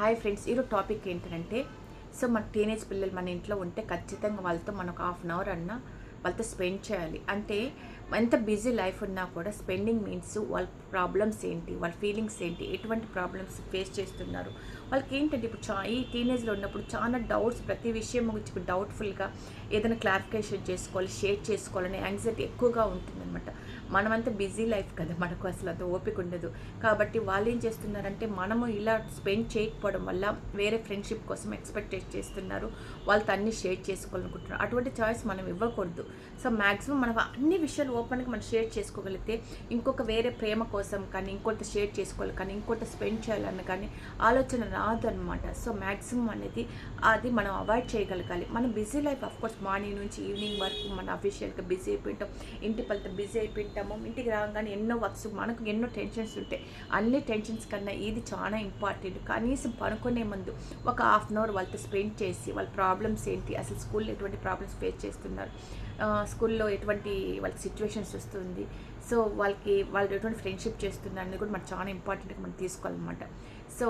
Hi friends, ఈరోజు topic ఏంటంటే మన టీనేజ్ పిల్లలు మన ఇంట్లో ఉంటే ఖచ్చితంగా వాళ్ళతో మనం ఒక హాఫ్ అన్ అవర్ అన్నా వాళ్ళతో స్పెండ్ చేయాలి. అంటే ఎంత బిజీ లైఫ్ ఉన్నా కూడా స్పెండింగ్ మీన్స్ వాళ్ళ ప్రాబ్లమ్స్ ఏంటి, వాళ్ళ ఫీలింగ్స్ ఏంటి, ఎటువంటి ప్రాబ్లమ్స్ ఫేస్ చేస్తున్నారు, వాళ్ళకి ఏంటంటే ఇప్పుడు ఈ టీనేజ్లో ఉన్నప్పుడు చాలా డౌట్స్, ప్రతి విషయం గురించి డౌట్ఫుల్గా ఏదైనా క్లారిఫికేషన్ చేసుకోవాలి, షేర్ చేసుకోవాలని యాంగ్జైటీ ఎక్కువగా ఉంటుందన్నమాట. మనమంతా బిజీ లైఫ్ కదా, మనకు అసలు అంత ఓపిక ఉండదు. కాబట్టి వాళ్ళు ఏం చేస్తున్నారంటే మనము ఇలా స్పెండ్ చేయకపోవడం వల్ల వేరే ఫ్రెండ్షిప్ కోసం ఎక్స్పెక్ట్ చేస్తున్నారు, వాళ్ళతో అన్నీ షేర్ చేసుకోవాలనుకుంటున్నారు. అటువంటి చాయిస్ మనం ఇవ్వకూడదు. సో మ్యాక్సిమం మనం అన్ని విషయాలు ఓపెన్గా మనం షేర్ చేసుకోగలిగితే ఇంకొక వేరే ప్రేమ కోసం కానీ, ఇంకొంత షేర్ చేసుకోవాలి కానీ, ఇంకొంత స్పెండ్ చేయాలన్న కానీ ఆలోచన రాదు అనమాట. సో మ్యాక్సిమం అనేది అది మనం అవాయిడ్ చేయగలగాలి. మన బిజీ లైఫ్ అఫ్కోర్స్ మార్నింగ్ నుంచి ఈవినింగ్ వరకు మన అఫీషియల్గా బిజీ అయిపోయింటాం, ఇంటి పళ్ళతో బిజీ అయిపోయింటాము. ఇంటికి రాగానే ఎన్నో వర్క్స్, మనకు ఎన్నో టెన్షన్స్ ఉంటాయి. అన్ని టెన్షన్స్ కన్నా ఇది చాలా ఇంపార్టెంట్. కనీసం పనుకునే ముందు ఒక హాఫ్ అన్ అవర్ వాళ్ళతో స్పెండ్ చేసి వాళ్ళ ప్రాబ్లమ్స్ ఏంటి, అసలు స్కూల్లో ఎటువంటి ప్రాబ్లమ్స్ ఫేస్ చేస్తున్నారు, స్కూల్లో ఎటువంటి వాళ్ళకి సిచ్యువేషన్స్ వస్తుంది, సో వాళ్ళు ఎటువంటి ఫ్రెండ్షిప్ చేస్తున్నారు అనేది కూడా మనకు చాలా ఇంపార్టెంట్గా మనం తీసుకోవాలన్నమాట. సో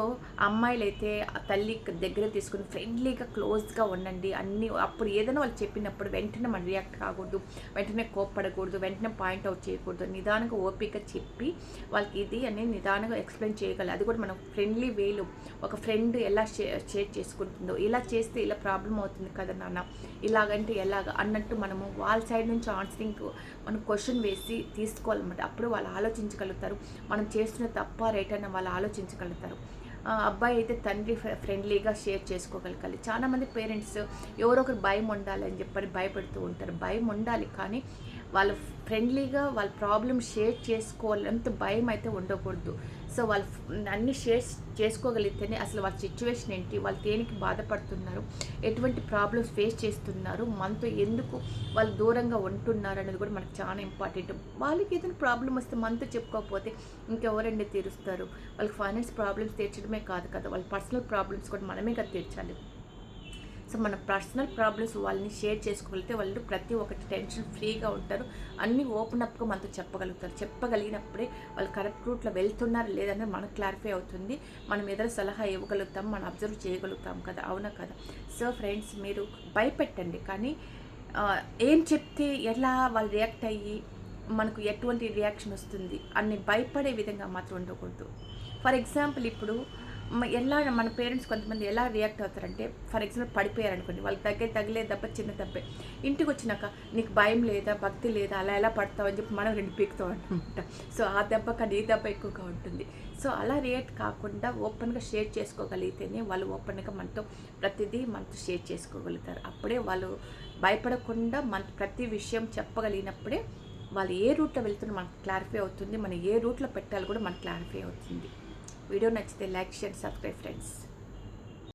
అమ్మాయిలు అయితే తల్లి దగ్గర తీసుకుని ఫ్రెండ్లీగా క్లోజ్గా ఉండండి. అన్నీ అప్పుడు ఏదైనా వాళ్ళు చెప్పినప్పుడు వెంటనే మనం రియాక్ట్ కాకూడదు, వెంటనే కోప్పడకూడదు, వెంటనే పాయింట్ అవుట్ చేయకూడదు. నిదానంగా ఓపిక చెప్పి వాళ్ళకి ఇది అనేది నిదానంగా ఎక్స్ప్లెయిన్ చేయగలరు. అది కూడా మనం ఫ్రెండ్లీ వేలో ఒక ఫ్రెండ్ ఎలా షేర్ చేసుకుంటుందో, ఇలా చేస్తే ఇలా ప్రాబ్లం అవుతుంది కదా నాన్న, ఇలాగంటే ఎలాగ అన్నట్టు మనము వాళ్ళ సైడ్ నుంచి ఆన్సరింగ్ మనం క్వశ్చన్ వేసి తీసుకోవాలన్నమాట. అప్పుడు వాళ్ళు ఆలోచించగలుగుతారు, మనం చేస్తున్న తప్ప రైట్ అన్న వాళ్ళు ఆలోచించగలుగుతారు. అబ్బాయి అయితే తండ్రి ఫ్రెండ్లీగా షేర్ చేసుకోగలగాలి. చాలామంది పేరెంట్స్ ఎవరో ఒకరు భయం ఉండాలని చెప్పని భయపడుతూ ఉంటారు. భయం ఉండాలి కానీ వాళ్ళు ఫ్రెండ్లీగా వాళ్ళ ప్రాబ్లమ్ షేర్ చేసుకోవాలంత భయం అయితే ఉండకూడదు. సో వాళ్ళు అన్నీ షేర్ చేసుకోగలిగితేనే అసలు వాళ్ళ సిచ్యువేషన్ ఏంటి, వాళ్ళు దేనికి బాధపడుతున్నారు, ఎటువంటి ప్రాబ్లమ్స్ ఫేస్ చేస్తున్నారు, మనతో ఎందుకు వాళ్ళు దూరంగా ఉంటున్నారు అనేది కూడా మనకు చాలా ఇంపార్టెంట్. వాళ్ళకి ఏదైనా ప్రాబ్లం వస్తే మనతో చెప్పుకోకపోతే ఇంకెవరండి తీరుస్తారు? వాళ్ళకి ఫైనాన్స్ ప్రాబ్లమ్స్ తీర్చడమే కాదు కదా, వాళ్ళ పర్సనల్ ప్రాబ్లమ్స్ కూడా మనమే కదా తీర్చాలి. సో మన పర్సనల్ ప్రాబ్లమ్స్ వాళ్ళని షేర్ చేసుకోగలిగితే వాళ్ళు ప్రతి ఒక్కటి టెన్షన్ ఫ్రీగా ఉంటారు, అన్నీ ఓపెన్ అప్గా మనతో చెప్పగలుగుతారు. చెప్పగలిగినప్పుడే వాళ్ళు కరెక్ట్ రూట్లో వెళ్తున్నారు లేదని మనకు క్లారిఫై అవుతుంది. మనం ఏదైనా సలహా ఇవ్వగలుగుతాం, మనం అబ్జర్వ్ చేయగలుగుతాం కదా, అవునా కదా. సో ఫ్రెండ్స్, మీరు భయపెట్టండి కానీ ఏం చెప్తే ఎలా వాళ్ళు రియాక్ట్ అయ్యి మనకు ఎటువంటి రియాక్షన్ వస్తుంది అన్ని భయపడే విధంగా మాత్రం ఉండకూడదు. ఫర్ ఎగ్జాంపుల్ ఇప్పుడు ఎలా మన పేరెంట్స్ కొంతమంది ఎలా రియాక్ట్ అవుతారంటే, ఫర్ ఎగ్జాంపుల్ పడిపోయారు అనుకోండి, వాళ్ళకి తగిలే దెబ్బ చిన్న దెబ్బే, ఇంటికి వచ్చినాక నీకు భయం లేదా, భక్తి లేదా, అలా ఎలా పడతావు అని చెప్పి మనం రెండు పీకుతాం అనమాట. సో ఆ దెబ్బ కానీ ఈ దెబ్బ ఎక్కువగా ఉంటుంది. సో అలా రియాక్ట్ కాకుండా ఓపెన్గా షేర్ చేసుకోగలిగితేనే వాళ్ళు ఓపెన్గా మనతో ప్రతిదీ మనతో షేర్ చేసుకోగలుగుతారు. అప్పుడే వాళ్ళు భయపడకుండా మన ప్రతి విషయం చెప్పగలిగినప్పుడే వాళ్ళు ఏ రూట్లో వెళ్తున్నా మనకు క్లారిఫై అవుతుంది, మనం ఏ రూట్లో పెట్టాలి కూడా మనకు క్లారిఫై అవుతుంది. వీడియో నచ్చితే లైక్, షేర్, సబ్స్క్రైబ్ ఫ్రెండ్స్.